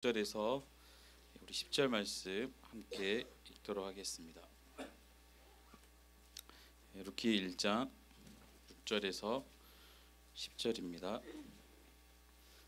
6절에서 우리 10절 말씀 함께 읽도록 하겠습니다. 루키 1장 6절에서 10절입니다.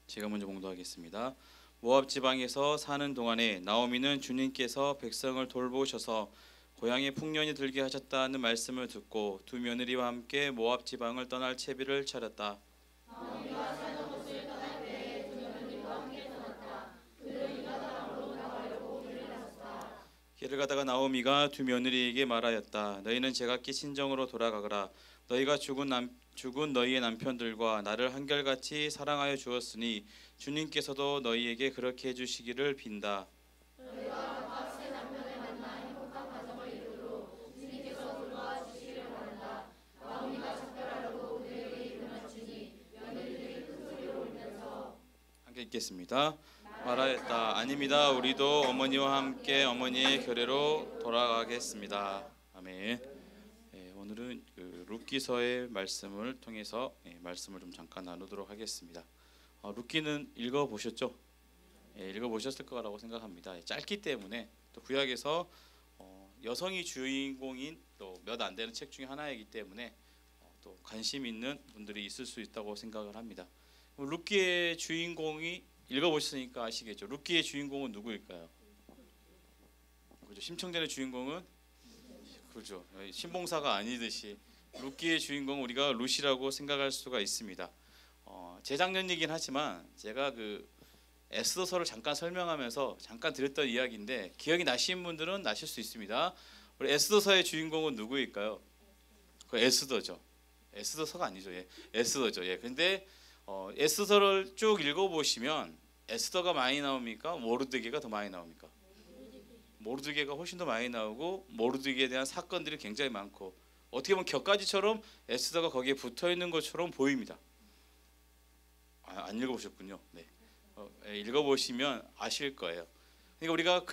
제가 먼저 봉독하겠습니다. 모압 지방에서 사는 동안에 나오미는 주님께서 백성을 돌보셔서 고향에 풍년이 들게 하셨다는 말씀을 듣고 두 며느리와 함께 모압 지방을 떠날 채비를 차렸다. 나오미가 사는 곳을 떠날 때에 두 며느리와 함께 떠났다. 그들은 이가다락으로 나가려고 길을 갔었다. 길을 가다가 나오미가 두 며느리에게 말하였다. 너희는 제각기 친정으로 돌아가거라. 너희가 죽은 너희의 남편들과 나를 한결같이 사랑하여 주었으니 주님께서도 너희에게 그렇게 해주시기를 빈다. 너희가 각각 새 남편을 만나 행복한 가정을 이루도록 주님께서 돌봐 주시기를 바란다. 나오미가 작별하려고 그들에게 이름을 맞추니 며느리들이 큰 소리로 울면서 함께 읽겠습니다. 말하였다. 아닙니다. 우리도 어머니와 함께 어머니의 곁으로 돌아가겠습니다. 아멘. 오늘은 룻기서의 말씀을 통해서 말씀을 좀 잠깐 나누도록 하겠습니다. 룻기는 읽어보셨죠? 읽어보셨을 거라고 생각합니다. 짧기 때문에 또 구약에서 여성이 주인공인 또 몇 안 되는 책 중에 하나이기 때문에 또 관심 있는 분들이 있을 수 있다고 생각을 합니다. 룻기의 주인공이 읽어보셨으니까 아시겠죠? 룻기의 주인공은 누구일까요? 그죠? 심청전의 주인공은 그렇죠. 신봉사가 아니듯이 룻기의 주인공은 우리가 룻이라고 생각할 수가 있습니다. 재작년이긴 하지만 제가 에스더서를 잠깐 설명하면서 잠깐 드렸던 이야기인데 기억이 나시는 분들은 나실 수 있습니다. 우리 에스더서의 주인공은 누구일까요? 그 에스더죠. 에스더서가 아니죠. 에스더죠. 근데 에스더서를 쭉 읽어보시면 에스더가 많이 나옵니까? 모르드게가 더 많이 나옵니까? 모르드게가 훨씬 더 많이 나오고 모르드게에 대한 사건들이 굉장히 많고 어떻게 보면 격가지처럼 에스더가 거기에 붙어있는 것처럼 보입니다. 안 읽어보셨군요. 네. 읽어보시면 아실 거예요. 그러니까 우리가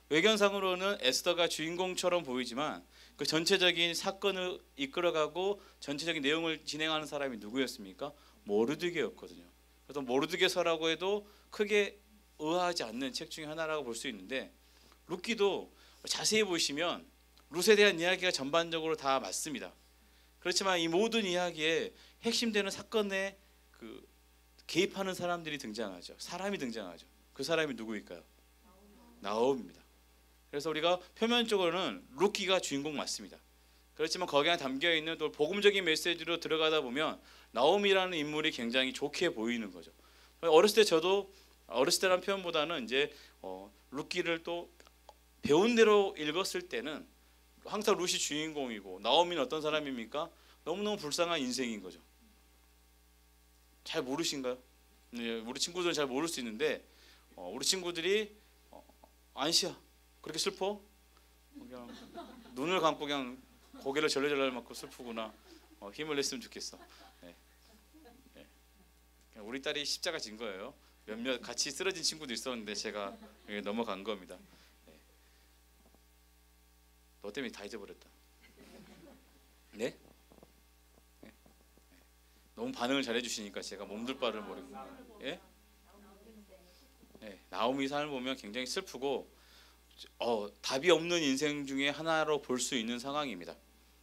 외견상으로는 에스더가 주인공처럼 보이지만 그 전체적인 사건을 이끌어가고 전체적인 내용을 진행하는 사람이 누구였습니까? 모르드게였거든요. 그래서 모르드게서라고 해도 크게 의아하지 않는 책 중에 하나라고 볼 수 있는데 룻기도 자세히 보시면 룻에 대한 이야기가 전반적으로 다 맞습니다. 그렇지만 이 모든 이야기에 핵심되는 사건에 개입하는 사람들이 등장하죠. 사람이 등장하죠. 그 사람이 누구일까요? 나오미입니다. 그래서 우리가 표면적으로는 룻기가 주인공 맞습니다. 그렇지만 거기 안에 담겨있는 또 복음적인 메시지로 들어가다 보면 나오미라는 인물이 굉장히 좋게 보이는 거죠. 어렸을 때 저도 어렸을 때라는 표현보다는 이제 룻기를 또 배운 대로 읽었을 때는 항상 룻이 주인공이고 나오미는 어떤 사람입니까? 너무너무 불쌍한 인생인 거죠. 잘 모르신가요? 네, 우리 친구들은 잘 모를 수 있는데 우리 친구들이 안시야 그렇게 슬퍼? 그냥 눈을 감고 그냥 고개를 절레절레 맞고 슬프구나. 힘을 냈으면 좋겠어. 네. 우리 딸이 십자가 진 거예요. 몇몇 같이 쓰러진 친구도 있었는데 제가 넘어간 겁니다. 너 때문에 다 잊어버렸다. 네? 너무 반응을 잘해주시니까 제가 몸둘 바를 모르고. 나오미 삶을 보면 굉장히 슬프고 답이 없는 인생 중에 하나로 볼 수 있는 상황입니다.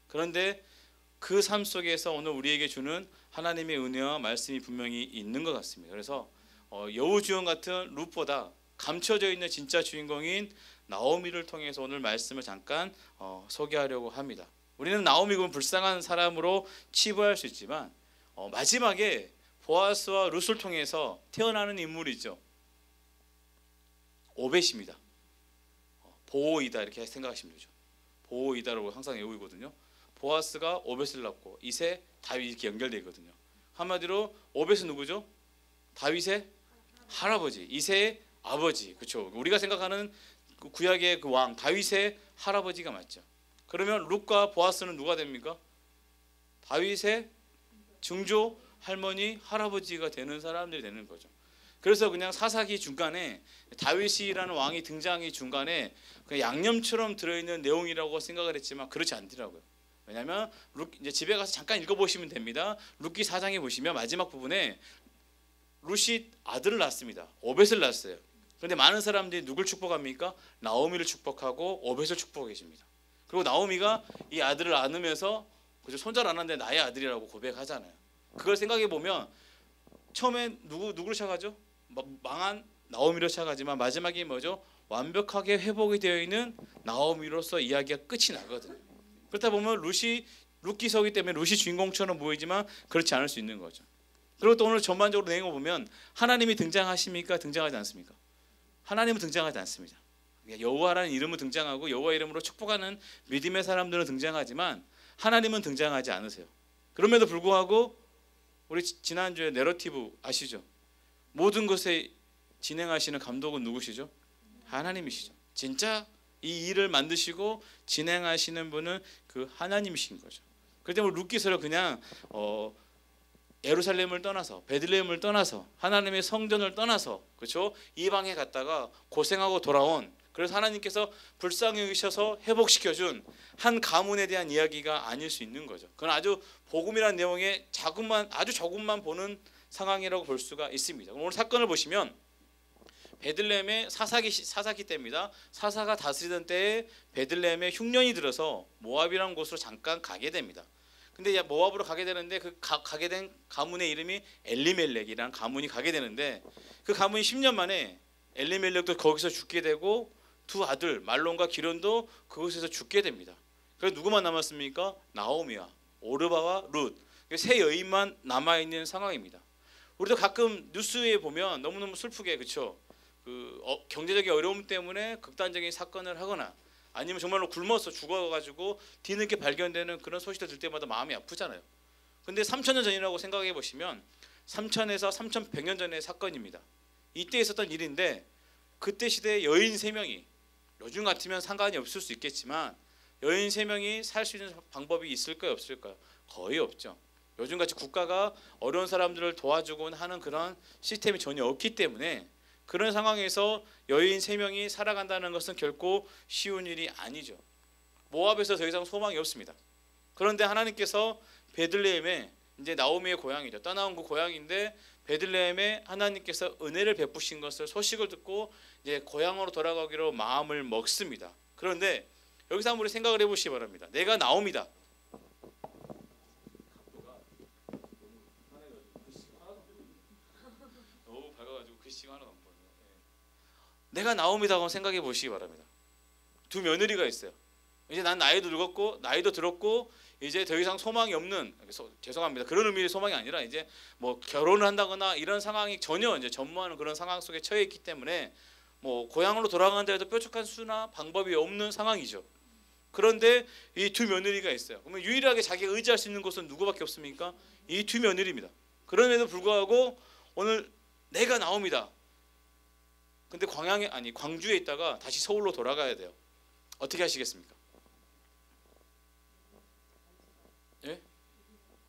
그런데 그 삶 속에서 오늘 우리에게 주는 하나님의 은혜와 말씀이 분명히 있는 것 같습니다. 그래서 여우주연 같은 룻보다 감춰져 있는 진짜 주인공인 나오미를 통해서 오늘 말씀을 잠깐 소개하려고 합니다. 우리는 나오미가 불쌍한 사람으로 치부할 수 있지만 마지막에 보아스와 룻을 통해서 태어나는 인물이죠. 오벳입니다. 보이다 이렇게 생각하시면 되죠. 보이다라고 항상 외우거든요. 보아스가 오벳을 낳고 이세 다윗이 이렇게 연결되거든요. 한마디로 오벳은 누구죠? 다윗의 할아버지, 이세의 아버지. 그렇죠. 우리가 생각하는 구약의 그 왕 다윗의 할아버지가 맞죠. 그러면 룻과 보아스는 누가 됩니까? 다윗의 증조 할머니 할아버지가 되는 사람들이 되는 거죠. 그래서 그냥 사사기 중간에 다윗이라는 왕이 등장이 중간에 그냥 양념처럼 들어있는 내용이라고 생각을 했지만 그렇지 않더라고요. 왜냐하면 이제 집에 가서 잠깐 읽어보시면 됩니다. 룻기 4장에 보시면 마지막 부분에 룻이 아들을 낳습니다. 오벳을 낳았어요. 그런데 많은 사람들이 누굴 축복합니까? 나오미를 축복하고 오벳을 축복해 계십니다. 그리고 나오미가 이 아들을 안으면서 그죠, 손자를 안았는데 나의 아들이라고 고백하잖아요. 그걸 생각해 보면 처음에 누구를 시작하죠? 망한 나오미로 시작하지만 마지막에 뭐죠? 완벽하게 회복이 되어 있는 나오미로서 이야기가 끝이 나거든요. 그렇다 보면 룻기서기 때문에 룻이 주인공처럼 보이지만 그렇지 않을 수 있는 거죠. 그리고 또 오늘 전반적으로 내용을 보면 하나님이 등장하십니까? 등장하지 않습니까? 하나님은 등장하지 않습니다. 여호와라는 이름은 등장하고 여호와 이름으로 축복하는 믿음의 사람들은 등장하지만 하나님은 등장하지 않으세요. 그럼에도 불구하고 우리 지난주에 내러티브 아시죠? 모든 것에 진행하시는 감독은 누구시죠? 하나님이시죠. 진짜 이 일을 만드시고 진행하시는 분은 그 하나님이신 거죠. 그렇기 때문에 룻기서를 그냥 예루살렘을 떠나서 베들레헴을 떠나서 하나님의 성전을 떠나서 그렇죠? 이방에 갔다가 고생하고 돌아온, 그래서 하나님께서 불쌍히 여기셔서 회복시켜준 한 가문에 대한 이야기가 아닐 수 있는 거죠. 그건 아주 복음이라는 내용의 아주 조금만 보는 상황이라고 볼 수가 있습니다. 오늘 사건을 보시면 베들레헴의 사사기 때입니다. 사사가 다스리던 때에 베들레헴에 흉년이 들어서 모압이라는 곳으로 잠깐 가게 됩니다. 근데 모압으로 가게 되는데 가게 된 가문의 이름이 엘리멜렉이라는 가문이 가게 되는데 그 가문이 10년 만에 엘리멜렉도 거기서 죽게 되고 두 아들 말론과 기론도 그곳에서 죽게 됩니다. 그래서 누구만 남았습니까? 나오미와 오르바와 룻, 세 여인만 남아 있는 상황입니다. 우리도 가끔 뉴스에 보면 너무너무 슬프게 그렇죠? 경제적인 어려움 때문에 극단적인 사건을 하거나 아니면 정말로 굶어서 죽어가지고 뒤늦게 발견되는 그런 소식을 들 때마다 마음이 아프잖아요. 근데 3,000년 전이라고 생각해 보시면 3,000에서 3,100년 전의 사건입니다. 이때 있었던 일인데 그때 시대에 여인 3명이, 요즘 같으면 상관이 없을 수 있겠지만 여인 3명이 살 수 있는 방법이 있을까요? 없을까요? 거의 없죠. 요즘같이 국가가 어려운 사람들을 도와주곤 하는 그런 시스템이 전혀 없기 때문에 그런 상황에서 여인 3명이 살아간다는 것은 결코 쉬운 일이 아니죠. 모압에서 더 이상 소망이 없습니다. 그런데 하나님께서 베들레헴에, 이제 나오미의 고향이죠. 떠나온 그 고향인데 베들레헴에 하나님께서 은혜를 베푸신 것을 소식을 듣고 이제 고향으로 돌아가기로 마음을 먹습니다. 그런데 여기서 한번 우리 생각을 해보시기 바랍니다. 내가 나오미다. 너무 밝아가지고 글씨가 하나도 안 보여요. 내가 나오미다고 생각해 보시기 바랍니다. 두 며느리가 있어요. 이제 난 나이도 들었고 이제 더 이상 소망이 없는, 죄송합니다. 그런 의미의 소망이 아니라 이제 뭐 결혼을 한다거나 이런 상황이 전혀 이제 전무하는 그런 상황 속에 처해 있기 때문에 뭐 고향으로 돌아가는데 해도 뾰족한 수나 방법이 없는 상황이죠. 그런데 이 두 며느리가 있어요. 그러면 유일하게 자기가 의지할 수 있는 곳은 누구밖에 없습니까? 이 두 며느리입니다. 그럼에도 불구하고 오늘 내가 나옵니다. 근데 광주에 있다가 다시 서울로 돌아가야 돼요. 어떻게 하시겠습니까? 예?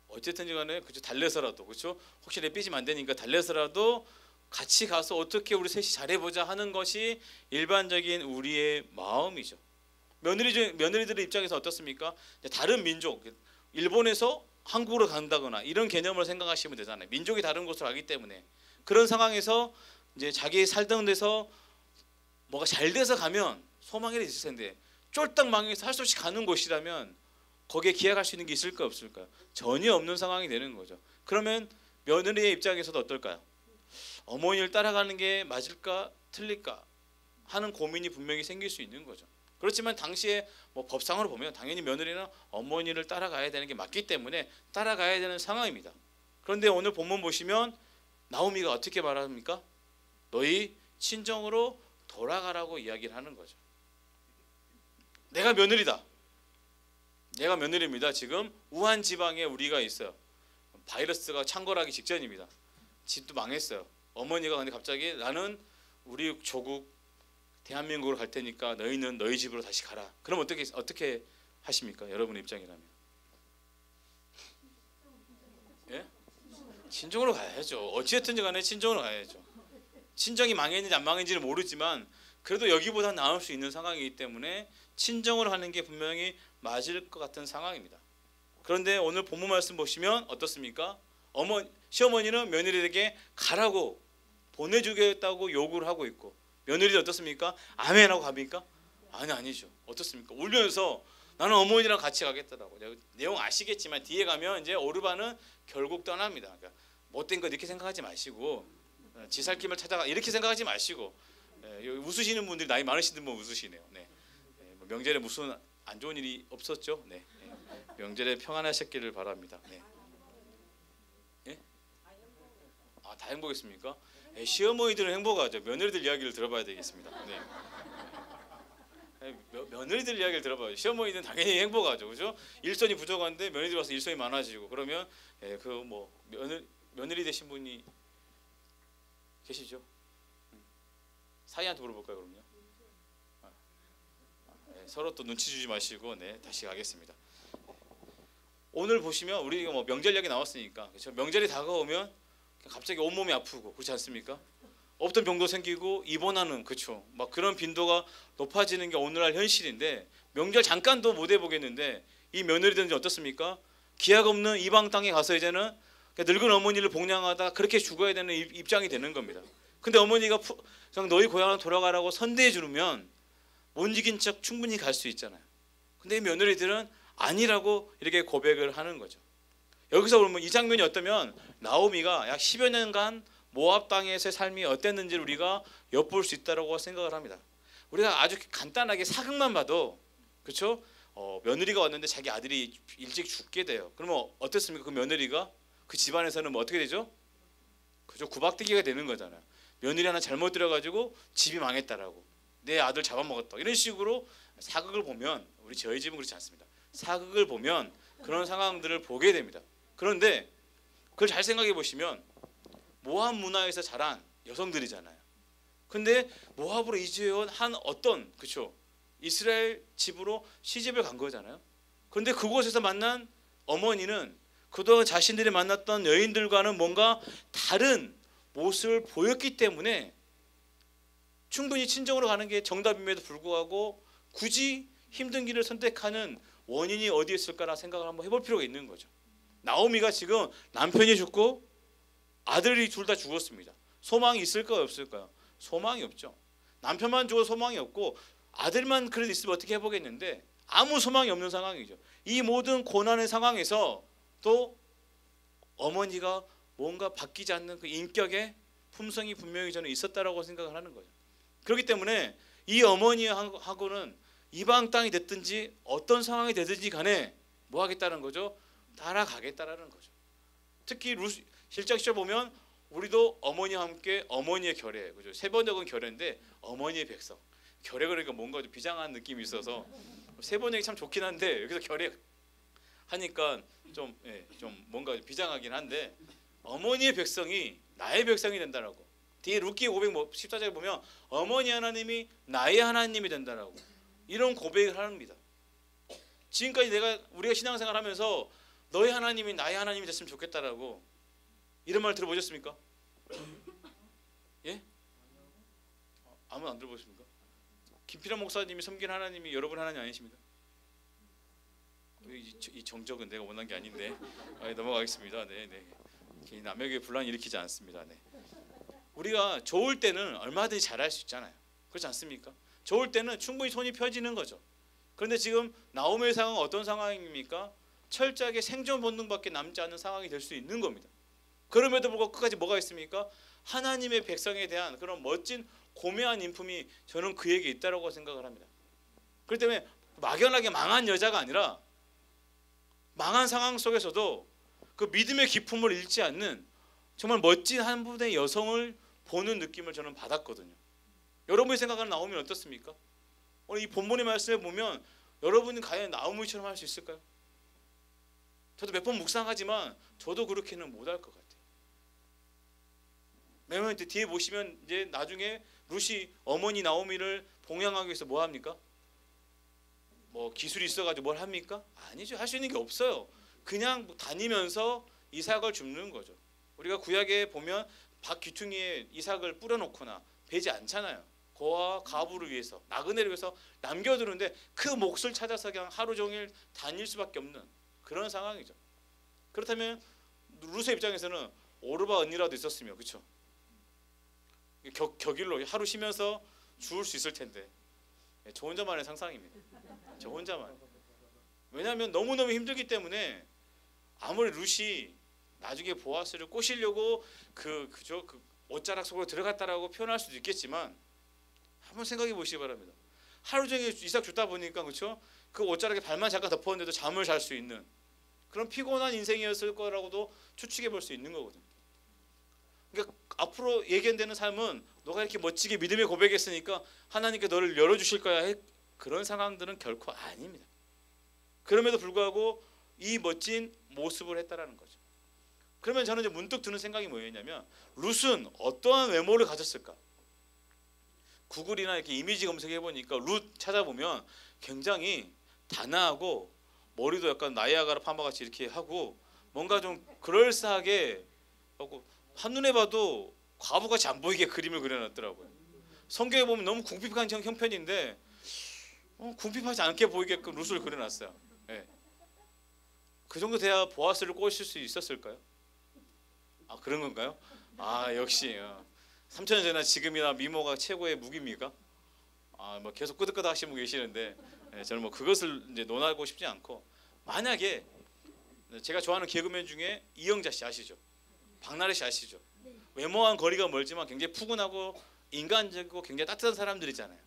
어쨌든 간에 그죠, 달래서라도 그렇죠. 혹시 내 삐지면 안 되니까 달래서라도 같이 가서 어떻게 우리 셋이 잘해보자 하는 것이 일반적인 우리의 마음이죠. 며느리들의 입장에서 어떻습니까? 다른 민족, 일본에서 한국으로 간다거나 이런 개념을 생각하시면 되잖아요. 민족이 다른 곳으로 가기 때문에 그런 상황에서 이제 자기 살던 데서 뭐가 잘 돼서 가면 소망이 있을 텐데 쫄딱 망해서 할 수 없이 가는 곳이라면 거기에 기약할 수 있는 게 있을까 없을까요? 전혀 없는 상황이 되는 거죠. 그러면 며느리의 입장에서도 어떨까요? 어머니를 따라가는 게 맞을까 틀릴까 하는 고민이 분명히 생길 수 있는 거죠. 그렇지만 당시에 뭐 법상으로 보면 당연히 며느리는 어머니를 따라가야 되는 게 맞기 때문에 따라가야 되는 상황입니다. 그런데 오늘 본문 보시면 나오미가 어떻게 말합니까? 너희 친정으로 돌아가라고 이야기를 하는 거죠. 내가 며느리다. 내가 며느리입니다. 지금 우한 지방에 우리가 있어요. 바이러스가 창궐하기 직전입니다. 집도 망했어요. 어머니가 근데 갑자기 나는 우리 조국 대한민국으로 갈 테니까 너희는 너희 집으로 다시 가라. 그럼 어떻게 하십니까? 여러분의 입장이라면. 예? 친정으로 가야죠. 어찌됐든지 간에 친정으로 가야죠. 친정이 망했는지 안 망했는지는 모르지만 그래도 여기보다 나을 수 있는 상황이기 때문에 친정을 하는 게 분명히 맞을 것 같은 상황입니다. 그런데 오늘 본문 말씀 보시면 어떻습니까? 시어머니는 며느리에게 가라고 보내주겠다고 요구를 하고 있고 며느리들 어떻습니까? 아멘하고 갑니까? 아니죠. 어떻습니까? 울면서 나는 어머니랑 같이 가겠다라고. 내용 아시겠지만 뒤에 가면 이제 오르반은 결국 떠납니다. 그러니까 못된 거 이렇게 생각하지 마시고 지살김을 찾아가 이렇게 생각하지 마시고 웃으시는 분들이 나이 많으신 분은 웃으시네요. 네. 뭐 명절에 무슨 안 좋은 일이 없었죠? 네. 명절에 평안하셨기를 바랍니다. 네. 예? 다 행복했습니까? 시어머니들은 행복하죠. 며느리들 이야기를 들어봐야 되겠습니다. 네. 며느리들 이야기를 들어봐요. 시어머니는 당연히 행복하죠, 그죠? 일손이 부족한데 며느리들 와서 일손이 많아지고 그러면 그 뭐 며느리 되신 분이 계시죠? 사이한테 물어볼까요, 그럼요? 서로 또 눈치 주지 마시고 다시 가겠습니다. 오늘 보시면 우리가 뭐 명절 이야기 나왔으니까 그렇죠? 명절이 다가오면 갑자기 온몸이 아프고 그렇지 않습니까? 없던 병도 생기고 입원하는 그렇죠. 막 그런 빈도가 높아지는 게 오늘날 현실인데 명절 잠깐도 못 해보겠는데 이 며느리들은 어떻습니까? 기약 없는 이방 땅에 가서 이제는 늙은 어머니를 복양하다 그렇게 죽어야 되는 입장이 되는 겁니다. 근데 어머니가 그냥 너희 고향으로 돌아가라고 선대해 주면 못 이긴 척 충분히 갈 수 있잖아요. 근데 이 며느리들은 아니라고 이렇게 고백을 하는 거죠. 여기서 보면 이 장면이 어떠면 나오미가 약 10여 년간 모압 땅에서의 삶이 어땠는지를 우리가 엿볼 수 있다고 생각을 합니다. 우리가 아주 간단하게 사극만 봐도 그렇죠? 며느리가 왔는데 자기 아들이 일찍 죽게 돼요. 그러면 어떻습니까? 그 며느리가 그 집안에서는 뭐 어떻게 되죠? 그죠? 구박대기가 되는 거잖아요. 며느리 하나 잘못 들어가지고 집이 망했다라고 내 아들 잡아먹었다 이런 식으로 사극을 보면 저희 집은 그렇지 않습니다. 사극을 보면 그런 상황들을 보게 됩니다. 그런데 그걸 잘 생각해 보시면 모압 문화에서 자란 여성들이잖아요. 근데 모압으로 이주해온 한 어떤 그렇죠? 이스라엘 집으로 시집을 간 거잖아요. 그런데 그곳에서 만난 어머니는 그동안 자신들이 만났던 여인들과는 뭔가 다른 모습을 보였기 때문에 충분히 친정으로 가는 게 정답임에도 불구하고 굳이 힘든 길을 선택하는 원인이 어디에 있을까라는 생각을 한번 해볼 필요가 있는 거죠. 나오미가 지금 남편이 죽고 아들이 둘 다 죽었습니다. 소망이 있을까요, 없을까요? 소망이 없죠. 남편만 죽어도 소망이 없고 아들만 그래도 있으면 어떻게 해보겠는데 아무 소망이 없는 상황이죠. 이 모든 고난의 상황에서 또 어머니가 뭔가 바뀌지 않는 그 인격의 품성이 분명히 저는 있었다라고 생각을 하는 거죠. 그렇기 때문에 이 어머니하고는 이방 땅이 됐든지 어떤 상황이 되든지 간에 뭐 하겠다는 거죠? 따라가겠다라는 거죠. 특히 실장 시절 보면 우리도 어머니와 함께 어머니의 결례, 그죠? 세 번역은 결례인데 어머니의 백성. 결례 그러니까 뭔가 좀 비장한 느낌이 있어서 세 번역이 참 좋긴 한데 여기서 결례 하니까 좀 뭔가 비장하긴 한데 어머니의 백성이 나의 백성이 된다라고. 뒤에 루키 514절에 보면 어머니 하나님이 나의 하나님이 된다라고 이런 고백을 합니다. 지금까지 우리가 신앙생활하면서 너의 하나님이 나의 하나님이 됐으면 좋겠다라고 이런 말 들어보셨습니까? 예? 아무도 안 들어보셨습니까? 김필환 목사님이 섬긴 하나님이 여러분 하나님 아니십니까? 이 정적은 내가 원한 게 아닌데 넘어가겠습니다. 네. 개인 남에게 분란 일으키지 않습니다. 네. 우리가 좋을 때는 얼마든지 잘할 수 있잖아요. 그렇지 않습니까? 좋을 때는 충분히 손이 펴지는 거죠. 그런데 지금 나오미의 상황은 어떤 상황입니까? 철저하게 생존 본능밖에 남지 않는 상황이 될 수 있는 겁니다. 그럼에도 불구하고 끝까지 뭐가 있습니까? 하나님의 백성에 대한 그런 멋진 고매한 인품이 저는 그에게 있다고 생각을 합니다. 그렇기 때문에 막연하게 망한 여자가 아니라 망한 상황 속에서도 그 믿음의 기품을 잃지 않는 정말 멋진 한 분의 여성을 보는 느낌을 저는 받았거든요. 여러분이 생각하는 나오미는 어떻습니까? 오늘 이 본문의 말씀을 보면 여러분이 과연 나오미처럼 할 수 있을까요? 저도 몇 번 묵상하지만 저도 그렇게는 못할 것 같아요. 왜냐하면 뒤에 보시면 이제 나중에 룻이 어머니 나오미를 봉양하기 위해서 뭐 합니까? 뭐 기술이 있어가지고 뭘 합니까? 아니죠. 할 수 있는 게 없어요. 그냥 다니면서 이삭을 줍는 거죠. 우리가 구약에 보면 밭 귀퉁이에 이삭을 뿌려놓거나 베지 않잖아요. 고아와 가부를 위해서 나그네를 위해서 남겨두는데 그 몫을 찾아서 그냥 하루 종일 다닐 수밖에 없는 그런 상황이죠. 그렇다면 룻의 입장에서는 오르바 언니라도 있었으며 그렇죠. 격일로 하루 쉬면서 죽을 수 있을 텐데. 저 혼자만의 상상입니다. 저 혼자만. 왜냐하면 너무너무 힘들기 때문에 아무리 룻이 나중에 보아스를 꼬시려고 그 옷자락 속으로 들어갔다라고 표현할 수도 있겠지만 한번 생각해 보시기 바랍니다. 하루 종일 이삭 줍다 보니까 그렇죠? 그 옷자락에 발만 잠깐 덮었는데도 잠을 잘 수 있는 그런 피곤한 인생이었을 거라고도 추측해 볼 수 있는 거거든요. 그러니까 앞으로 예견되는 삶은 너가 이렇게 멋지게 믿음의 고백했으니까 하나님께 너를 열어주실 거야. 그런 상황들은 결코 아닙니다. 그럼에도 불구하고 이 멋진 모습을 했다라는 거죠. 그러면 저는 이제 문득 드는 생각이 뭐였냐면 룻은 어떠한 외모를 가졌을까? 구글이나 이렇게 이미지 검색해 보니까 룻 찾아보면 굉장히 단아하고 머리도 약간 나이아가라 파마같이 이렇게 하고 뭔가 좀 그럴싸하게 하고 한눈에 봐도 과부같이 안 보이게 그림을 그려놨더라고요. 성경에 보면 너무 궁핍한 형편인데 궁핍하지 않게 보이게끔 룻을 그려놨어요. 네. 그 정도 돼야 보아스를 꼬실 수 있었을까요? 아 그런 건가요? 아 역시 3,000년 전이나 지금이나 미모가 최고의 무기입니까? 뭐 계속 끄덕끄덕 하시고 계시는데 저는 뭐 그것을 이제 논하고 싶지 않고 만약에 제가 좋아하는 개그맨 중에 이영자 씨 아시죠? 박나래 씨 아시죠? 외모와는 거리가 멀지만 굉장히 푸근하고 인간적이고 굉장히 따뜻한 사람들이잖아요.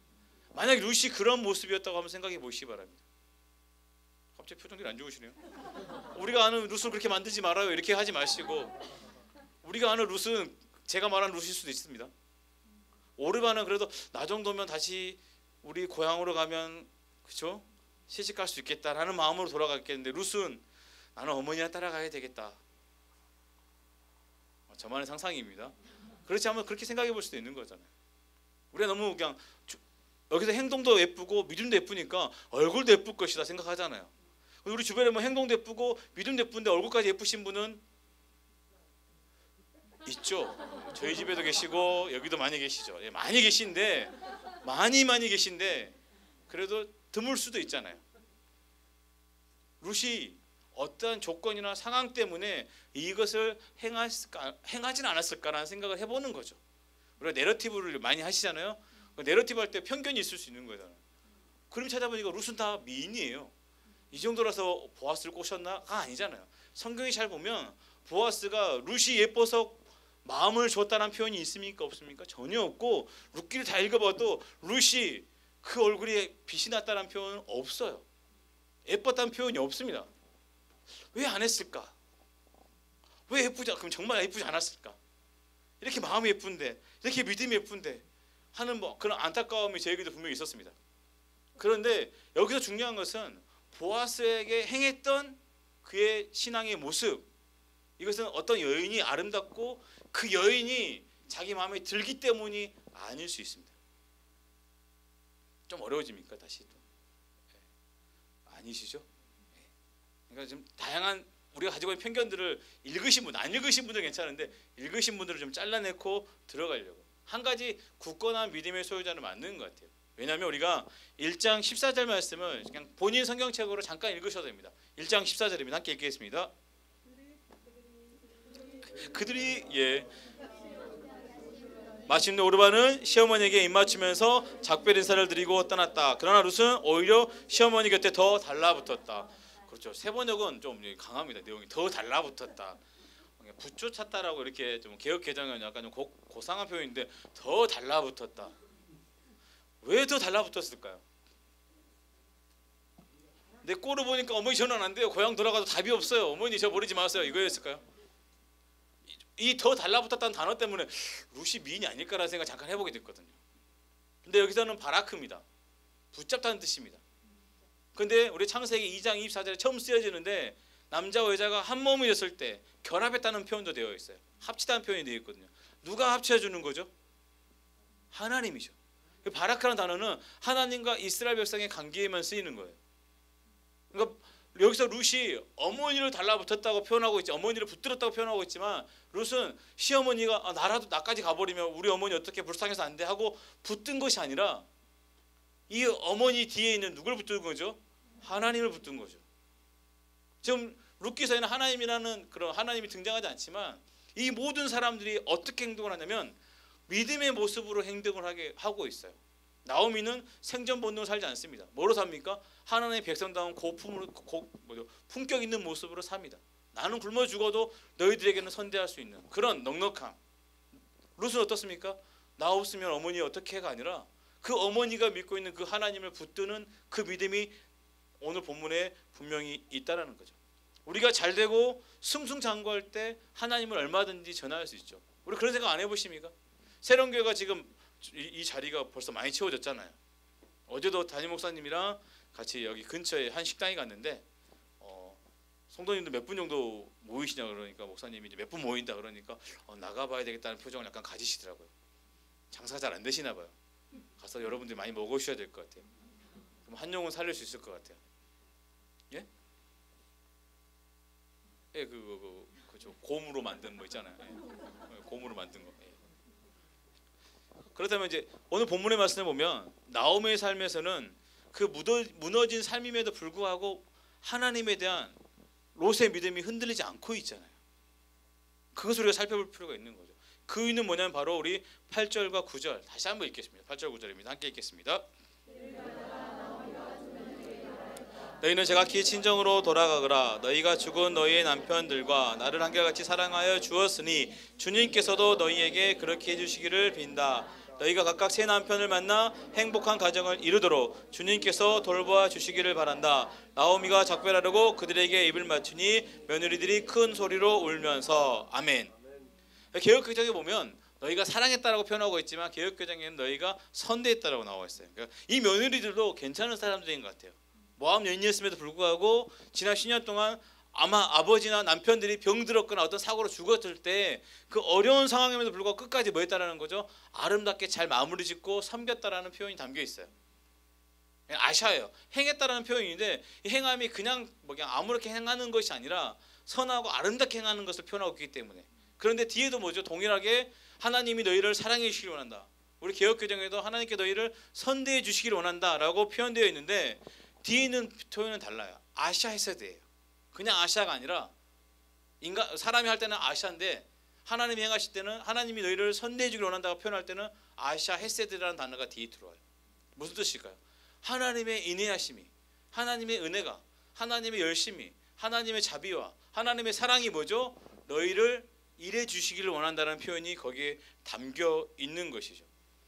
만약에 룻이 그런 모습이었다고 한번 생각해 보시기 바랍니다. 갑자기 표정들이 안 좋으시네요. 우리가 아는 룻을 그렇게 만들지 말아요. 이렇게 하지 마시고 우리가 아는 룻은 제가 말한 룻일 수도 있습니다. 오르반은 그래도 나 정도면 다시 우리 고향으로 가면 그렇죠? 시집갈 수 있겠다라는 마음으로 돌아갔겠는데 룻은 나는 어머니나 따라가야 되겠다. 저만의 상상입니다. 그렇지 않으면 그렇게 생각해 볼 수도 있는 거잖아요. 우리가 너무 그냥 여기서 행동도 예쁘고 믿음도 예쁘니까 얼굴도 예쁠 것이다 생각하잖아요. 우리 주변에 뭐 행동도 예쁘고 믿음도 예쁜데 얼굴까지 예쁘신 분은 있죠. 저희 집에도 계시고 여기도 많이 계시죠. 많이 계신데 많이 계신데 그래도 드물 수도 있잖아요. 룻이 어떠한 조건이나 상황 때문에 이것을 행하지는 않았을까라는 생각을 해보는 거죠. 우리가 내러티브를 많이 하시잖아요. 내러티브 할 때 편견이 있을 수 있는 거잖아요. 그럼 찾아보니까 룻은 다 미인이에요. 이 정도라서 보아스를 꼬셨나가 아니잖아요. 성경이 잘 보면 보아스가 룻이 예뻐서 마음을 줬다는 표현이 있습니까 없습니까? 전혀 없고 룻기를 다 읽어봐도 룻이 그 얼굴에 빛이 났다는 표현은 없어요. 예뻤다는 표현이 없습니다. 왜 안 했을까? 왜 예쁘지? 그럼 정말 예쁘지 않았을까? 이렇게 마음이 예쁜데, 이렇게 믿음이 예쁜데 하는 뭐 그런 안타까움이 저에게도 분명히 있었습니다. 그런데 여기서 중요한 것은 보아스에게 행했던 그의 신앙의 모습, 이것은 어떤 여인이 아름답고 그 여인이 자기 마음에 들기 때문이 아닐 수 있습니다. 좀 어려워집니까? 다시 또 아니시죠? 그러니까 좀 다양한 우리가 가지고 있는 편견들을 읽으신 분, 안 읽으신 분들 괜찮은데 읽으신 분들을 좀 잘라내고 들어가려고 한 가지 굳건한 믿음의 소유자는 맞는 것 같아요. 왜냐하면 우리가 1장 14절 말씀을 그냥 본인 성경책으로 잠깐 읽으셔도 됩니다. 1장 14절입니다. 함께 읽겠습니다. 그들이 마침내 오르반은 시어머니에게 입맞추면서 작별 인사를 드리고 떠났다. 그러나 룻은 오히려 시어머니 곁에 더 달라붙었다. 그렇죠. 세번역은 좀 강합니다. 내용이 더 달라붙었다. 붙쫓았다라고 이렇게 좀 개혁 개정은 약간 좀 고상한 표현인데 더 달라붙었다. 왜 더 달라붙었을까요? 내 꼴을 보니까 어머니 전화는 안 돼요. 고향 돌아가도 답이 없어요. 어머니 저 버리지 마세요. 이거였을까요? 이 더 달라붙었다는 단어 때문에 룻이 미인이 아닐까라는 생각 잠깐 해보게 됐거든요. 근데 여기서는 바라크입니다. 붙잡다는 뜻입니다. 근데 우리 창세기 2장 24절에 처음 쓰여지는데 남자와 여자가 한 몸이 됐을 때 결합했다는 표현도 되어 있어요. 합치다는 표현이 되어 있거든요. 누가 합쳐주는 거죠? 하나님이죠. 바라크라는 단어는 하나님과 이스라엘 백성의 관계에만 쓰이는 거예요. 그러니까 여기서 룻이 어머니를 달라붙었다고 표현하고 있지, 어머니를 붙들었다고 표현하고 있지만 룻은 시어머니가 나라도 나까지 가버리면 우리 어머니 어떻게 불쌍해서 안 돼 하고 붙든 것이 아니라 이 어머니 뒤에 있는 누굴 붙든 거죠? 하나님을 붙든 거죠. 지금 룻기서에는 하나님이라는 그런 하나님이 등장하지 않지만 이 모든 사람들이 어떻게 행동을 하냐면 믿음의 모습으로 행동을 하고 있어요. 나오미는 생존 본능으로 살지 않습니다. 뭐로 삽니까? 하나님의 백성다운 고품으로 품격 있는 모습으로 삽니다. 나는 굶어 죽어도 너희들에게는 선대할 수 있는 그런 넉넉함. 룻은 어떻습니까? 나 없으면 어머니 어떻게 해가 아니라 그 어머니가 믿고 있는 그 하나님을 붙드는 그 믿음이 오늘 본문에 분명히 있다라는 거죠. 우리가 잘되고 승승장구할 때 하나님을 얼마든지 전할 수 있죠. 우리 그런 생각 안 해보십니까? 새롬교회가 지금 이 자리가 벌써 많이 채워졌잖아요. 어제도 담임 목사님이랑 같이 여기 근처에 한 식당에 갔는데 성도님들 몇 분 정도 모이시냐 그러니까 목사님이 이제 몇 분 모인다 그러니까 나가봐야 되겠다는 표정을 약간 가지시더라고요. 장사가 잘 안 되시나 봐요. 가서 여러분들이 많이 먹으셔야 될 것 같아요. 그럼 한 영혼 살릴 수 있을 것 같아요. 예? 예, 그죠. 곰으로 만든 뭐 있잖아요. 예. 곰으로 만든 거. 예. 그렇다면 이제 오늘 본문의 말씀을 보면 나오미의 삶에서는 그 무너진 삶임에도 불구하고 하나님에 대한 롯의 믿음이 흔들리지 않고 있잖아요. 그것을 우리가 살펴볼 필요가 있는 거죠. 그 이유는 뭐냐면 바로 우리 8절과 9절 다시 한번 읽겠습니다. 8절 9절입니다. 함께 읽겠습니다. 너희는 제각기 친정으로 돌아가거라. 너희가 죽은 너희의 남편들과 나를 한결같이 사랑하여 주었으니 주님께서도 너희에게 그렇게 해주시기를 빈다. 너희가 각각 새 남편을 만나 행복한 가정을 이루도록 주님께서 돌보아 주시기를 바란다. 나오미가 작별하려고 그들에게 입을 맞추니 며느리들이 큰 소리로 울면서 아멘. 개역개정에 보면 너희가 사랑했다라고 표현하고 있지만 개역개정에는 너희가 선대했다라고 나와 있어요. 그러니까 이 며느리들도 괜찮은 사람들인 것 같아요. 모압 여인이었음에도 불구하고 지난 10년 동안 아마 아버지나 남편들이 병들었거나 어떤 사고로 죽었을 때 그 어려운 상황임에도 불구하고 끝까지 뭐 했다라는 거죠? 아름답게 잘 마무리 짓고 섬겼다라는 표현이 담겨 있어요. 아샤예요. 행했다라는 표현인데 이 행함이 그냥 아무렇게 행하는 것이 아니라 선하고 아름답게 행하는 것을 표현하고 있기 때문에. 그런데 뒤에도 뭐죠? 동일하게 하나님이 너희를 사랑해 주시길 원한다. 우리 개역개정에도 하나님께 너희를 선대해 주시길 원한다라고 표현되어 있는데 뒤에 있는 표현은 달라요. 아샤 헤세드예요. 그냥 아샤가 아니라 사람이 할 때는 아샤인데 하나님이 행하실 때는 하나님이 너희를 선대해 주길 원한다고 표현할 때는 아샤 헤세드라는 단어가 뒤에 들어와요. 무슨 뜻일까요? 하나님의 인내하심이, 하나님의 은혜가, 하나님의 열심이, 하나님의 자비와 하나님의 사랑이 뭐죠? 너희를 일해 주시기를 원한다는 표현이 거기에 담겨 있는 것이죠.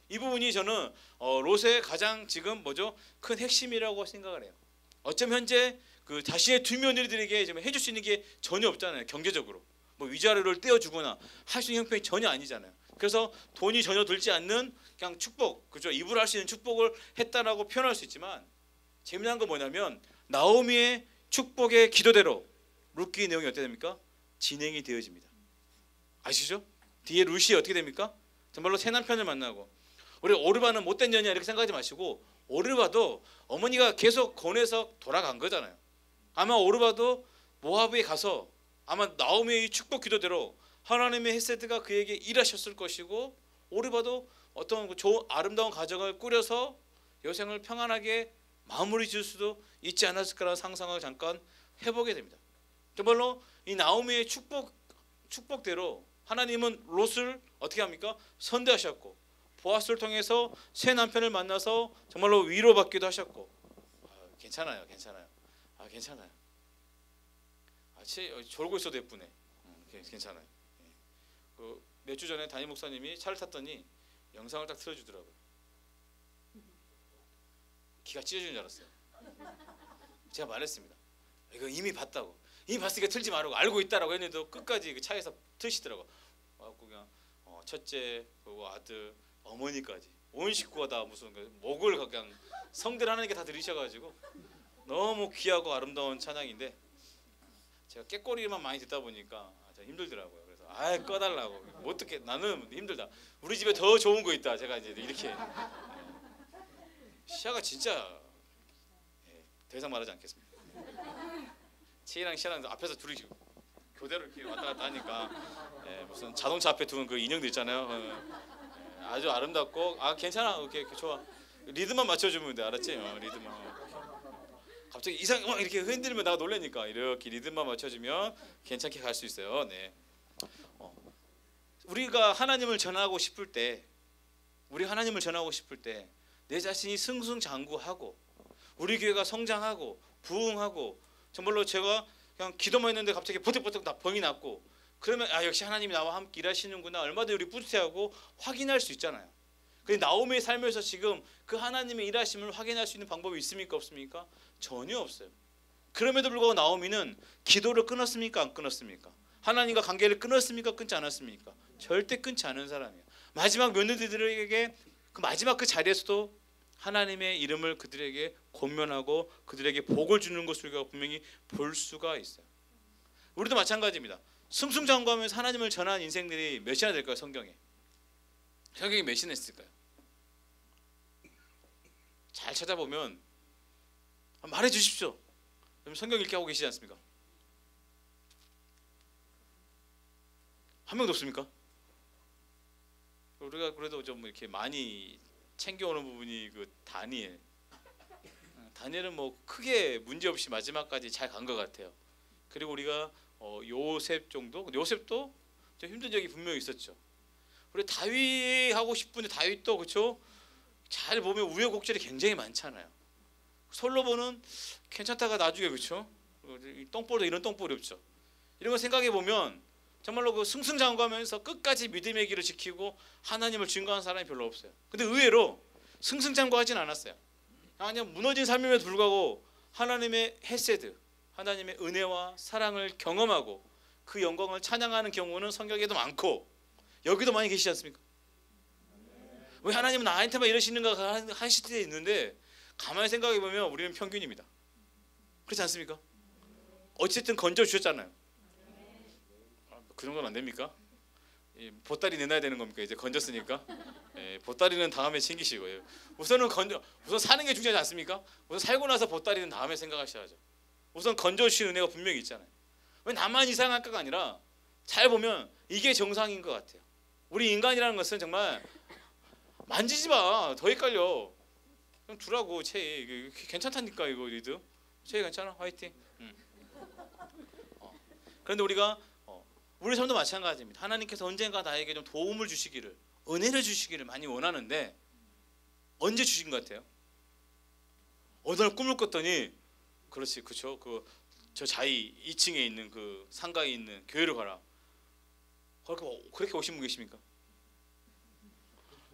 이 부분이 저는 롯의 가장 지금 뭐죠? 큰 핵심이라고 생각을 해요. 어쩌면 현재 그 자신의 두 며느리들에게 지금 해줄 수 있는 게 전혀 없잖아요. 경제적으로 뭐 위자료를 떼어주거나 할 수 있는 형편이 전혀 아니잖아요. 그래서 돈이 전혀 들지 않는 그냥 축복, 그죠? 입으로 할 수 있는 축복을 했다라고 표현할 수 있지만 재미난 건 뭐냐면 나오미의 축복의 기도대로 룻기의 내용이 어떻게 됩니까? 진행이 되어집니다. 아시죠? 뒤에 룻이 어떻게 됩니까? 정말로 새 남편을 만나고 우리 오르바는 못된 년이야 이렇게 생각하지 마시고 오르바도 어머니가 계속 권해서 돌아간 거잖아요. 아마 오르바도 모압에 가서 아마 나오미의 축복 기도대로 하나님의 헤세드가 그에게 일하셨을 것이고 오르바도 어떤 좋은 아름다운 가정을 꾸려서 여생을 평안하게 마무리 지을 수도 있지 않았을까라는 상상을 잠깐 해보게 됩니다. 정말로 이 나오미의 축복대로 하나님은 롯을 어떻게 합니까? 선대하셨고 보아스를 통해서 새 남편을 만나서 정말로 위로받기도 하셨고 괜찮아요. 괜찮아요. 졸고 있어도 예쁘네. 괜찮아요. 몇 주 전에 담임 목사님이 차를 탔더니 영상을 딱 틀어주더라고요. 기가 찢어지는 줄 알았어요. 제가 말했습니다. 이거 이미 봤다고. 이미 봤으니까 틀지 말라고 알고 있다라고 했는데도 끝까지 그 차에서 틀시더라고. 그냥 첫째, 그리고 아들, 어머니까지 온 식구가 다 무슨 목을 그냥 성대를 하나님께 다 들이셔가지고 너무 귀하고 아름다운 찬양인데 제가 꾀꼬리만 많이 듣다 보니까 힘들더라고요. 그래서 꺼달라고 못 듣게 나는 힘들다. 우리 집에 더 좋은 거 있다. 제가 이제 이렇게 시아가 진짜 더 이상 말하지 않겠습니다. 치이랑 시아랑 앞에서 둘이 교대로 이렇게 왔다 갔다 하니까 무슨 자동차 앞에 두는 그 인형들 있잖아요. 아주 아름답고 괜찮아. 오케이 좋아. 리듬만 맞춰주면 돼. 알았지? 리듬만. 갑자기 이상 이렇게 흔들면 나가 놀라니까 이렇게 리듬만 맞춰주면 괜찮게 갈 수 있어요. 네. 우리가 하나님을 전하고 싶을 때, 우리 하나님을 전하고 싶을 때 내 자신이 승승장구하고 우리 교회가 성장하고 부흥하고 정말로 제가 그냥 기도만 했는데 갑자기 버뜩버뜩 병이 났고 그러면 역시 하나님이 나와 함께 일하시는구나 얼마든지 우리 뿌듯해하고 확인할 수 있잖아요. 근데 나오미의 삶에서 지금 그 하나님의 일하심을 확인할 수 있는 방법이 있습니까 없습니까? 전혀 없어요. 그럼에도 불구하고 나오미는 기도를 끊었습니까 안 끊었습니까? 하나님과 관계를 끊었습니까 끊지 않았습니까? 절대 끊지 않은 사람이에요. 마지막 며느리들에게 그 마지막 그 자리에서도 하나님의 이름을 그들에게 권면하고 그들에게 복을 주는 것을 우리가 분명히 볼 수가 있어요. 우리도 마찬가지입니다. 승승장구하면서 하나님을 전한 인생들이 몇이나 될까요? 성경에 몇이나 있을까요? 잘 찾아보면 말해 주십시오. 성경 읽게 하고 계시지 않습니까? 한 명도 없습니까? 우리가 그래도 좀 이렇게 많이 챙겨오는 부분이 그 다니엘은 뭐 크게 문제 없이 마지막까지 잘 간 것 같아요. 그리고 우리가 요셉 정도, 요셉도 좀 힘든 적이 분명히 있었죠. 우리 다윗 하고 싶은데 다윗도 그렇죠. 잘 보면 우여곡절이 굉장히 많잖아요. 솔로몬은 괜찮다가 나중에 그렇죠. 똥볼도 이런 똥볼이 없죠. 이런 거 생각해 보면 정말로 그 승승장구하면서 끝까지 믿음의 길을 지키고 하나님을 증거한 사람이 별로 없어요. 근데 의외로 승승장구하진 않았어요. 그냥 무너진 삶임에도 불구하고 하나님의 헤세드, 하나님의 은혜와 사랑을 경험하고 그 영광을 찬양하는 경우는 성경에도 많고 여기도 많이 계시지 않습니까? 왜 하나님은 나한테만 이러시는가 하실 때 있는데 가만히 생각해 보면 우리는 평균입니다. 그렇지 않습니까? 어쨌든 건져 주셨잖아요. 그 정도는 안 됩니까? 보따리 내놔야 되는 겁니까? 이제 건졌으니까. 보따리는 다음에 챙기시고요. 우선 사는 게 중요하지 않습니까? 우선 살고 나서 보따리는 다음에 생각하셔야죠. 우선 건져 주신 은혜가 분명히 있잖아요. 왜 나만 이상할까가 아니라 잘 보면 이게 정상인 것 같아요. 우리 인간이라는 것은 정말 만지지 마. 더 헷갈려. 그냥 두라고 채. 괜찮다니까 이거 리드. 채 괜찮아? 화이팅. 그런데 우리가 우리 삶도 마찬가지입니다. 하나님께서 언젠가 나에게 좀 도움을 주시기를, 은혜를 주시기를 많이 원하는데 언제 주신 것 같아요? 어느 날 꿈을 꿨더니 그렇지, 그렇죠. 저 자이 2층에 있는 그 상가에 있는 교회를 가라. 그렇게 오신 분 계십니까?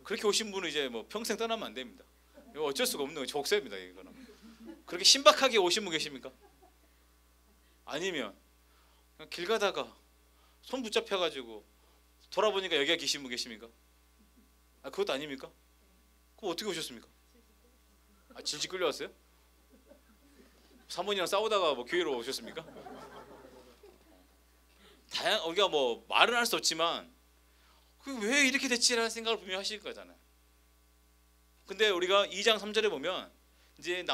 그렇게 오신 분은 이제 뭐 평생 떠나면 안 됩니다. 이거 어쩔 수가 없는 족쇄입니다. 이거는. 그렇게 신박하게 오신 분 계십니까? 아니면 그냥 길 가다가 손 붙잡혀가지고 돌아보니까 여기가 계신 분 계십니까? 그것도 아닙니까? 그럼 어떻게 오셨습니까? 질질 끌려왔어요? 사모님이랑 싸우다가 뭐 교회로 오셨습니까? 우리가 뭐 말은 할 수 없지만 왜 이렇게 됐지라는 생각을 분명히 하실 거잖아요. 근데 우리가 2장 3절에 보면 이제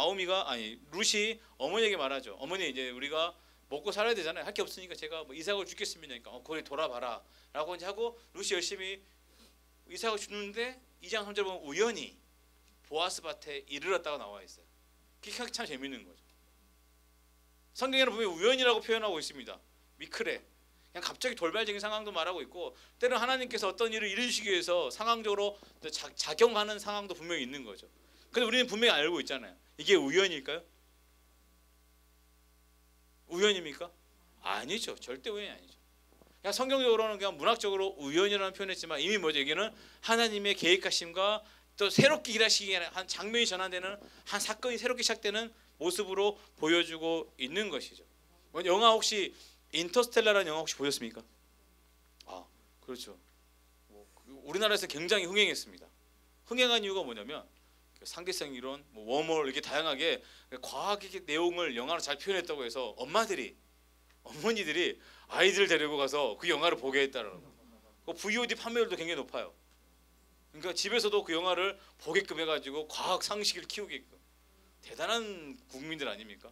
룻이 어머니에게 말하죠. 어머니 이제 우리가 먹고 살아야 되잖아요. 할 게 없으니까 제가 뭐 이삭을 주겠습니다. 거기 돌아봐라 라고 이제 하고 룻이 열심히 이삭을 주는데 2장 3절 보면 우연히 보아스 밭에 이르렀다가 나와 있어요. 그게 참 재밌는 거죠. 성경에는 보면 우연이라고 표현하고 있습니다. 미크레. 그냥 갑자기 돌발적인 상황도 말하고 있고 때로는 하나님께서 어떤 일을 이루시기 위해서 상황적으로 작용하는 상황도 분명히 있는 거죠. 근데 우리는 분명히 알고 있잖아요. 이게 우연일까요? 우연입니까? 아니죠. 절대 우연이 아니죠. 그냥 성경적으로는 그냥 문학적으로 우연이라는 표현했지만 이미 뭐죠? 이게는 하나님의 계획하심과 또 새롭게 일하시기 위한 한 장면이 전환되는 한 사건이 새롭게 시작되는 모습으로 보여주고 있는 것이죠. 영화 혹시 인터스텔라라는 영화 혹시 보셨습니까? 그렇죠. 우리나라에서 굉장히 흥행했습니다. 흥행한 이유가 뭐냐면 상대성 이론, 웜홀 이렇게 다양하게 과학의 내용을 영화로 잘 표현했다고 해서 어머니들이 아이들을 데리고 가서 그 영화를 보게 했다는 거. VOD 판매율도 굉장히 높아요. 그러니까 집에서도 그 영화를 보게끔 해가지고 과학 상식을 키우게끔. 대단한 국민들 아닙니까?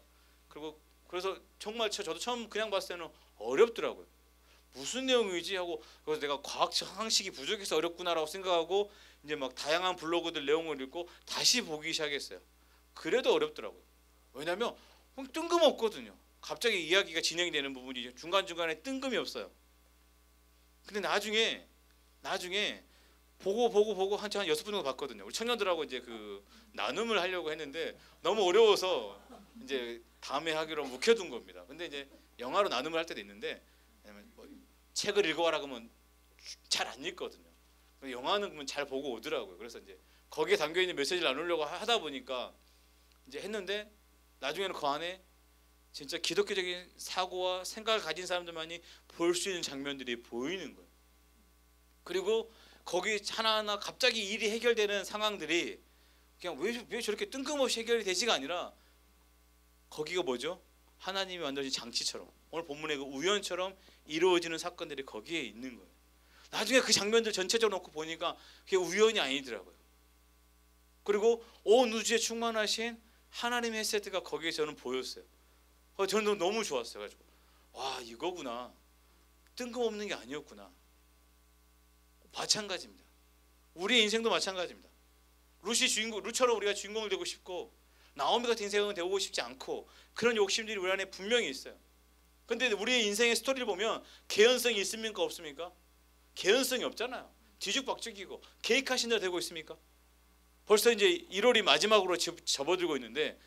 그래서 정말 저도 처음 그냥 봤을 때는 어렵더라고요. 무슨 내용이지 하고 그래서 내가 과학 상식이 부족해서 어렵구나라고 생각하고 이제 막 다양한 블로그들 내용을 읽고 다시 보기 시작했어요. 그래도 어렵더라고요. 왜냐하면 뜬금없거든요. 갑자기 이야기가 진행이 되는 부분이 중간중간에 뜬금이 없어요. 근데 나중에 보고 한 6분 정도 봤거든요. 우리 청년들하고 이제 그 나눔을 하려고 했는데 너무 어려워서 이제 다음에 하기로 묵혀둔 겁니다. 근데 이제 영화로 나눔을 할 때도 있는데, 왜냐면 뭐 책을 읽어와라 그러면 잘 안 읽거든요. 영화는 그러면 잘 보고 오더라고요. 그래서 이제 거기에 담겨 있는 메시지를 나누려고 하다 보니까 이제 했는데, 나중에는 그 안에 진짜 기독교적인 사고와 생각을 가진 사람들만이 볼 수 있는 장면들이 보이는 거예요. 그리고 거기 하나하나 갑자기 일이 해결되는 상황들이 그냥 왜 저렇게 뜬금없이 해결이 되지가 아니라, 거기가 뭐죠? 하나님이 만드신 장치처럼, 오늘 본문의 그 우연처럼 이루어지는 사건들이 거기에 있는 거예요. 나중에 그 장면들 전체적으로 놓고 보니까 그게 우연이 아니더라고요. 그리고 온 우주에 충만하신 하나님의 헤세트가 거기에 저는 보였어요. 저는 너무 좋았어요. 가지고 와, 이거구나. 뜬금없는 게 아니었구나. 마찬가지입니다. 우리의 인생도 마찬가지입니다. 루처럼 우리가 주인공을 되고 싶고, 나오미 같은 인생은 되고 싶지 않고, 그런 욕심들이 우리 안에 분명히 있어요. 근데 우리의 인생의 스토리를 보면 개연성이 있습니까 없습니까? 개연성이 없잖아요. 뒤죽박죽이고 계획하신 대로 되고 있습니까? 벌써 이제 1월이 마지막으로 접어들고 있는데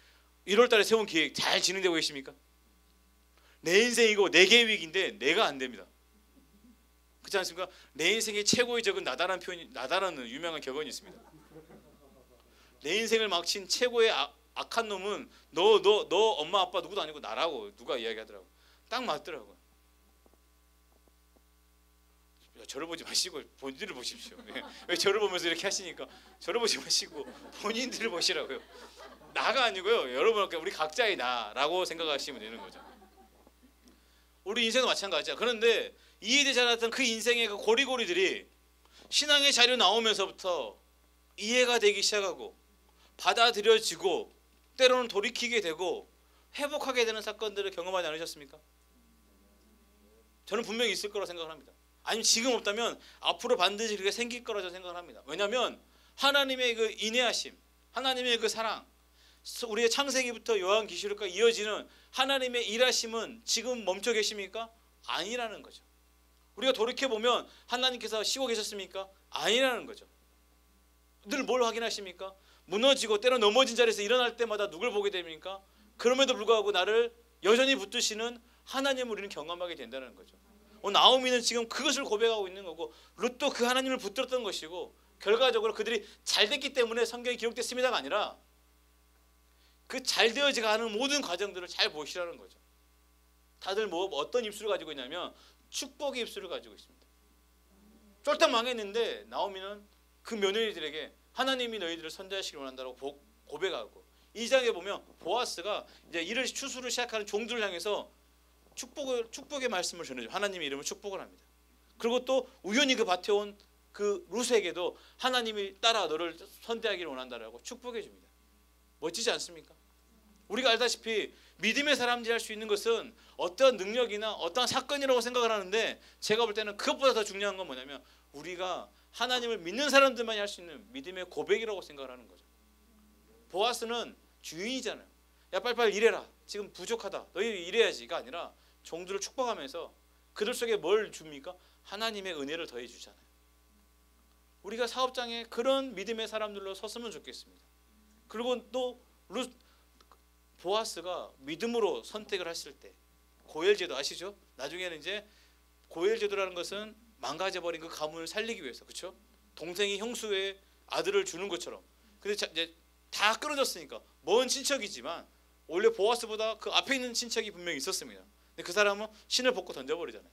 1월 달에 세운 계획 잘 진행되고 계십니까? 내 인생이고 내 계획인데 내가 안 됩니다. 그렇지 않습니까? 내 인생의 최고의 적은 나다라는 표현이, 나다라는 유명한 격언이 있습니다. 내 인생을 망친 최고의 악한 놈은 너 엄마 아빠 누구도 아니고 나라고 누가 이야기하더라고. 딱 맞더라고요. 저를 보지 마시고 본인들을 보십시오. 왜 저를 보면서 이렇게 하시니까, 저를 보지 마시고 본인들을 보시라고요. 나가 아니고요. 여러분, 우리 각자의 나라고 생각하시면 되는 거죠. 우리 인생도 마찬가지야. 그런데 이해되지 않았던 그 인생의 그 고리고리들이 신앙의 자료 나오면서부터 이해가 되기 시작하고 받아들여지고 때로는 돌이키게 되고 회복하게 되는 사건들을 경험하지 않으셨습니까? 저는 분명히 있을 거라고 생각을 합니다. 아니면 지금 없다면 앞으로 반드시 그렇게 생길 거라고 생각을 합니다. 왜냐하면 하나님의 그 인내하심, 하나님의 그 사랑, 우리의 창세기부터 요한계시록까지 이어지는 하나님의 일하심은 지금 멈춰 계십니까? 아니라는 거죠. 우리가 돌이켜보면 하나님께서 쉬고 계셨습니까? 아니라는 거죠. 늘 뭘 확인하십니까? 무너지고 때로 넘어진 자리에서 일어날 때마다 누굴 보게 됩니까? 그럼에도 불구하고 나를 여전히 붙드시는 하나님을 우리는 경험하게 된다는 거죠. 나오미는 지금 그것을 고백하고 있는 거고, 룻도 그 하나님을 붙들었던 것이고, 결과적으로 그들이 잘 됐기 때문에 성경이 기록됐습니다가 아니라 그 잘 되어지가 하는 모든 과정들을 잘 보시라는 거죠. 다들 어떤 입술을 가지고 있냐면 축복의 입술을 가지고 있습니다. 쫄딱 망했는데 나오미는 그 며느리들에게 하나님이 너희들을 선대하시길 원한다고 고백하고, 2장에 보면 보아스가 이제 일을 추수를 시작하는 종들을 향해서 축복의 말씀을 전해줘. 하나님의 이름을 축복을 합니다. 그리고 또 우연히 그 밭에 온 그 룻에게도 하나님이 따라 너를 선대하기를 원한다라고 축복해 줍니다. 멋지지 않습니까? 우리가 알다시피 믿음의 사람들이 할 수 있는 것은 어떤 능력이나 어떤 사건이라고 생각을 하는데, 제가 볼 때는 그것보다 더 중요한 건 뭐냐면 우리가 하나님을 믿는 사람들만이 할 수 있는 믿음의 고백이라고 생각을 하는 거죠. 보아스는 주인이잖아요. 야, 빨리빨리 일해라. 지금 부족하다. 너희 일해야지가 아니라 종들을 축복하면서 그들 속에 뭘 줍니까? 하나님의 은혜를 더해 주잖아요. 우리가 사업장에 그런 믿음의 사람들로 섰으면 좋겠습니다. 그리고 또 보아스가 믿음으로 선택을 했을 때, 고엘제도 아시죠? 나중에는 이제 고엘제도라는 것은 망가져버린 그 가문을 살리기 위해서, 그렇죠? 동생이 형수의 아들을 주는 것처럼. 근데 이제 다 끊어졌으니까 먼 친척이지만 원래 보아스보다 그 앞에 있는 친척이 분명히 있었습니다. 근데 그 사람은 신을 벗고 던져버리잖아요.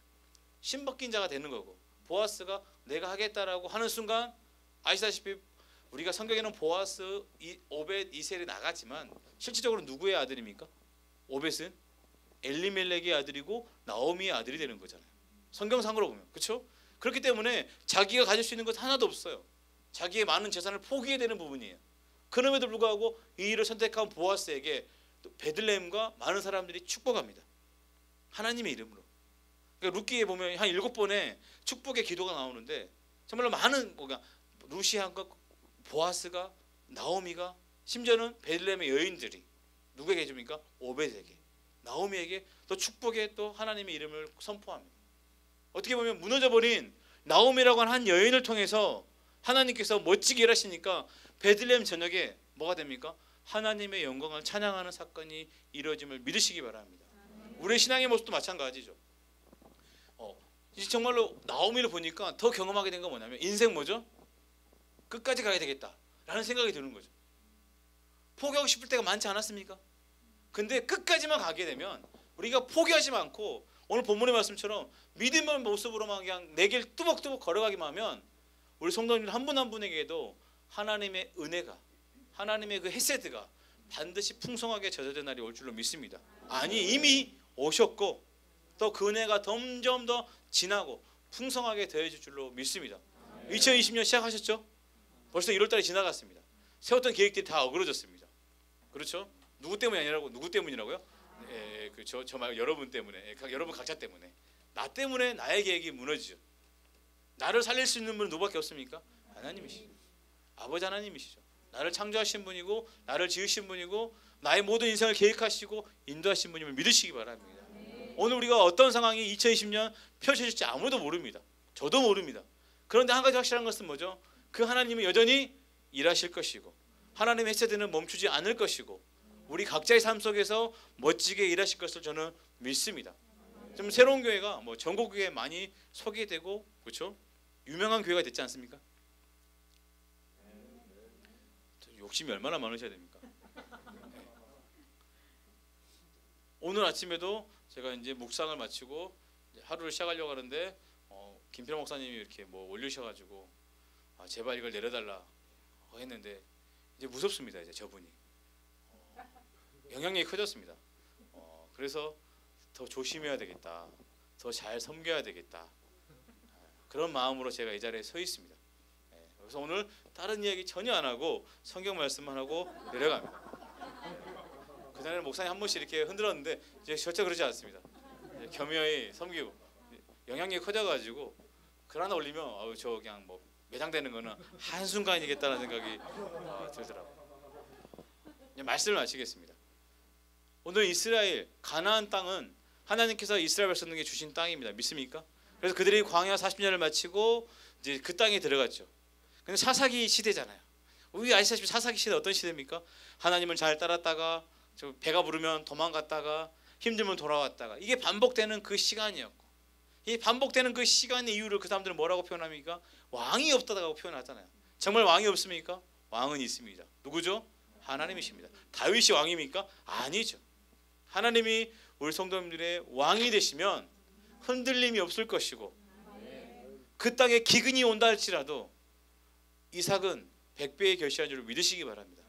신 벗긴 자가 되는 거고, 보아스가 내가 하겠다라고 하는 순간, 아시다시피 우리가 성경에는 보아스, 오벳, 이셀이 나가지만 실질적으로 누구의 아들입니까? 오벳은 엘리멜렉의 아들이고 나오미의 아들이 되는 거잖아요. 성경상으로 보면, 그렇죠? 그렇기 때문에 자기가 가질 수 있는 것 하나도 없어요. 자기의 많은 재산을 포기해야 되는 부분이에요. 그럼에도 불구하고 이 일을 선택한 보아스에게 베들레헴과 많은 사람들이 축복합니다. 하나님의 이름으로. 그러니까 룻기에 보면 한 7번의 축복의 기도가 나오는데, 정말로 많은, 루시아가, 보아스가, 나오미가, 심지어는 베들레헴의 여인들이 누구에게 줍니까? 오벳에게, 나오미에게 또 축복의 또 하나님의 이름을 선포합니다. 어떻게 보면 무너져버린 나오미라고 하는 한 여인을 통해서 하나님께서 멋지게 일하시니까 베들레헴 전역에 뭐가 됩니까? 하나님의 영광을 찬양하는 사건이 이루어짐을 믿으시기 바랍니다. 우리의 신앙의 모습도 마찬가지죠. 이제 정말로 나오미를 보니까 더 경험하게 된 건 뭐냐면 인생 뭐죠? 끝까지 가야 되겠다라는 생각이 드는 거죠. 포기하고 싶을 때가 많지 않았습니까? 근데 끝까지만 가게 되면 우리가 포기하지 않고 오늘 본문의 말씀처럼 믿음의 모습으로만 그냥 내 길 뚜벅뚜벅 걸어가기만 하면 우리 성도님들 한 분 한 분에게도 하나님의 은혜가, 하나님의 그 헤세드가 반드시 풍성하게 젖어든 날이 올 줄로 믿습니다. 아니 이미 오셨고 또 그 은혜가 점점 더 진하고 풍성하게 더해질 줄로 믿습니다. 2020년 시작하셨죠? 벌써 1월달이 지나갔습니다. 세웠던 계획들이 다 어그러졌습니다. 그렇죠? 누구 때문이 아니라고? 누구 때문이라고요? 저 말고 여러분 때문에, 여러분 각자 때문에. 나 때문에 나의 계획이 무너지죠. 나를 살릴 수 있는 분은 누구밖에 없습니까? 하나님이시죠. 아버지 하나님이시죠. 나를 창조하신 분이고 나를 지으신 분이고 나의 모든 인생을 계획하시고 인도하신 분임을 믿으시기 바랍니다. 오늘 우리가 어떤 상황이 2020년 펼쳐질지 아무도 모릅니다. 저도 모릅니다. 그런데 한 가지 확실한 것은 뭐죠? 그 하나님은 여전히 일하실 것이고 하나님의 헤세드는 멈추지 않을 것이고 우리 각자의 삶 속에서 멋지게 일하실 것을 저는 믿습니다. 좀 새로운 교회가 뭐 전국 교회에 많이 소개되고 그렇죠? 유명한 교회가 됐지 않습니까? 욕심이 얼마나 많으셔야 됩니까? 오늘 아침에도 제가 이제 묵상을 마치고 하루를 시작하려고 하는데 김필호 목사님이 이렇게 뭐 올리셔가지고 제발 이걸 내려달라 했는데 이제 무섭습니다. 이제 저분이 영향력이 커졌습니다. 그래서 더 조심해야 되겠다, 더 잘 섬겨야 되겠다 그런 마음으로 제가 이 자리에 서 있습니다. 그래서 오늘 다른 이야기 전혀 안 하고 성경 말씀만 하고 내려갑니다. 그전에는 목사님 한 번씩 이렇게 흔들었는데 이제 절대 그러지 않습니다. 겸허히 섬기고 영향력이 커져가지고 글 하나 올리면 저 그냥 뭐 매장되는 거는 한순간이겠다는 생각이 들더라고요. 말씀을 마치겠습니다. 오늘 이스라엘 가나안 땅은 하나님께서 이스라엘 백성에게 주신 땅입니다. 믿습니까? 그래서 그들이 광야 40년을 마치고 이제 그 땅에 들어갔죠. 근데 사사기 시대잖아요. 우리 아시다시피 사사기 시대 어떤 시대입니까? 하나님을 잘 따랐다가 배가 부르면 도망갔다가 힘들면 돌아왔다가 이게 반복되는 그 시간이었고 이 반복되는 그 시간의 이유를 그 사람들은 뭐라고 표현합니까? 왕이 없다고 표현하잖아요. 정말 왕이 없습니까? 왕은 있습니다. 누구죠? 하나님이십니다. 다윗이 왕입니까? 아니죠. 하나님이 우리 성도님들의 왕이 되시면 흔들림이 없을 것이고 그 땅에 기근이 온다 할지라도 이삭은 100배의 결실한 줄을 믿으시기 바랍니다.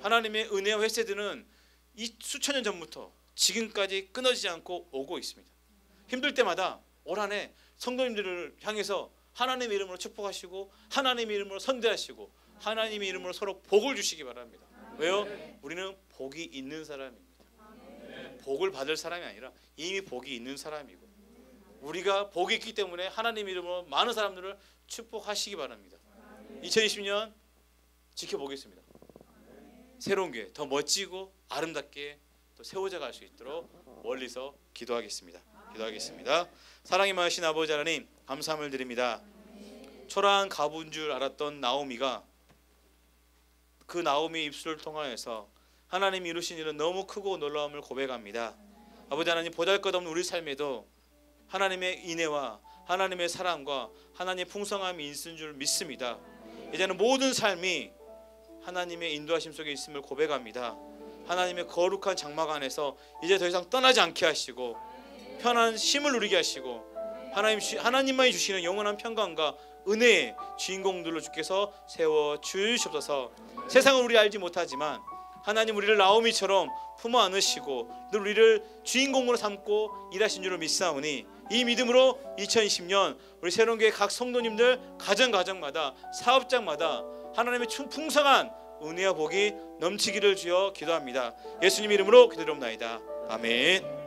하나님의 은혜와 헤세드는 이 수천 년 전부터 지금까지 끊어지지 않고 오고 있습니다. 힘들 때마다 올 한 해 성도님들을 향해서 하나님의 이름으로 축복하시고 하나님의 이름으로 선대하시고 하나님의 이름으로 서로 복을 주시기 바랍니다. 왜요? 우리는 복이 있는 사람입니다. 복을 받을 사람이 아니라 이미 복이 있는 사람이고 우리가 복이 있기 때문에 하나님의 이름으로 많은 사람들을 축복하시기 바랍니다. 2020년 지켜보겠습니다. 새로운 교회 더 멋지고 아름답게 또 세워져 갈 수 있도록 멀리서 기도하겠습니다. 사랑이 많으신 아버지 하나님 감사함을 드립니다. 초라한 가부인 줄 알았던 나오미가 그 나오미의 입술을 통하여서 하나님이 이루신 일은 너무 크고 놀라움을 고백합니다. 아버지 하나님 보잘것없는 우리 삶에도 하나님의 인애와 하나님의 사랑과 하나님의 풍성함이 있는 줄 믿습니다. 이제는 모든 삶이 하나님의 인도하심 속에 있음을 고백합니다. 하나님의 거룩한 장막 안에서 이제 더 이상 떠나지 않게 하시고 편안한 쉼을 누리게 하시고 하나님만이 주시는 영원한 평강과 은혜의 주인공들로 주께서 세워주시옵소서. 세상은 우리 알지 못하지만 하나님 우리를 나오미처럼 품어 안으시고 늘 우리를 주인공으로 삼고 일하신 줄을 믿사오니 이 믿음으로 2020년 우리 새로운 교회 각 성도님들 가정마다 사업장마다 하나님의 풍성한 은혜와 복이 넘치기를 주여 기도합니다. 예수님 이름으로 기도드립나이다. 아멘.